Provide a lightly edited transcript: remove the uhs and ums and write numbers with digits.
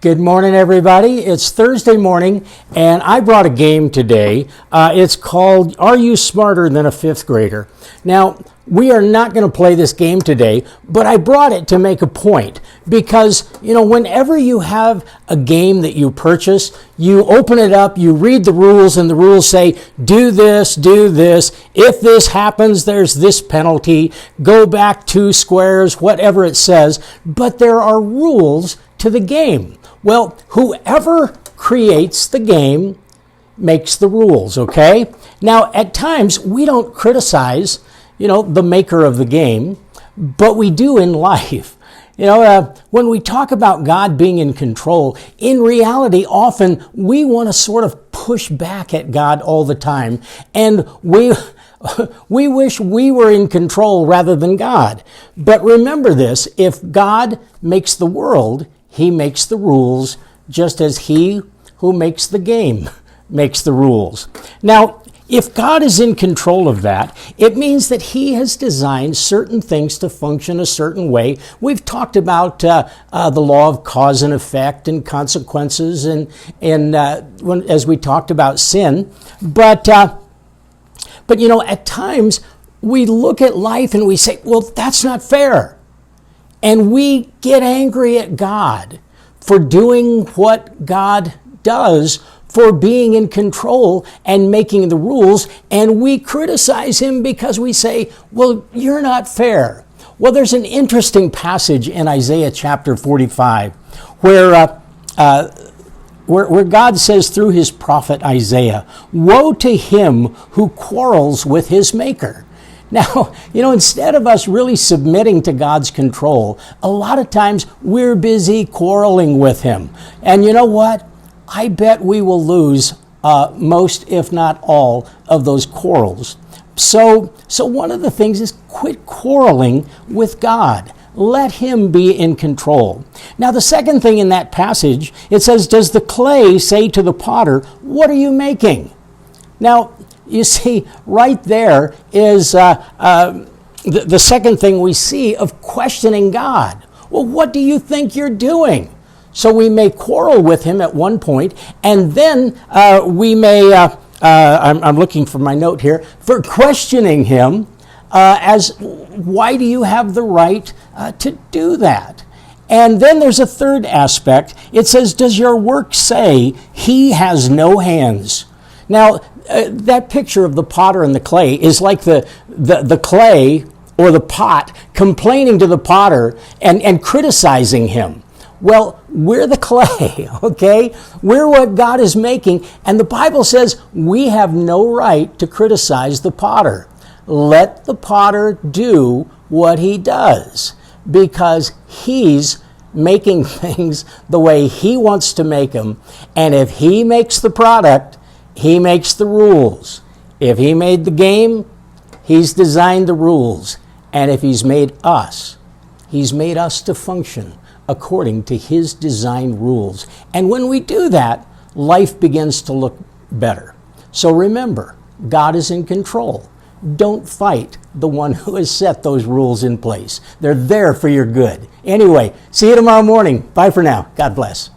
Good morning, everybody. It's Thursday morning, and I brought a game today. It's called Are You Smarter Than a Fifth Grader? Now, we are not going to play this game today, but I brought it to make a point because, whenever you have a game that you purchase, you open it up, you read the rules, and the rules say, do this, if this happens, there's this penalty, go back 2 squares, whatever it says, but there are rules to the game. Well, whoever creates the game makes the rules, okay? Now, at times, we don't criticize, the maker of the game, but we do in life. When we talk about God being in control, in reality, often we want to sort of push back at God all the time, and we wish we were in control rather than God. But remember this, if God makes the world, He makes the rules, just as He who makes the game makes the rules. Now, if God is in control of that, it means that He has designed certain things to function a certain way. We've talked about the law of cause and effect and consequences, and as we talked about sin. But at times we look at life and we say, well, that's not fair. And we get angry at God for doing what God does, for being in control and making the rules, and we criticize Him because we say, well, you're not fair. Well, there's an interesting passage in Isaiah chapter 45 where God says through His prophet Isaiah, woe to him who quarrels with his maker. Now, instead of us really submitting to God's control, a lot of times we're busy quarreling with Him. And you know what? I bet we will lose most, if not all, of those quarrels. So one of the things is quit quarreling with God. Let Him be in control. Now, the second thing in that passage, it says, does the clay say to the potter, what are you making? Now, you see, right there is the second thing we see of questioning God. Well, what do you think you're doing? So we may quarrel with Him at one point, and then we may, I'm looking for my note here, for questioning Him as why do you have the right to do that? And then there's a third aspect. It says, does your work say He has no hands? Now, that picture of the potter and the clay is like the clay or the pot complaining to the potter and criticizing him. Well, we're the clay, okay? We're what God is making, and the Bible says we have no right to criticize the potter. Let the potter do what he does, because he's making things the way he wants to make them, and if he makes the product, he makes the rules. If He made the game, He's designed the rules. And if He's made us to function according to His designed rules. And when we do that, life begins to look better. So remember, God is in control. Don't fight the one who has set those rules in place. They're there for your good. Anyway, see you tomorrow morning. Bye for now. God bless.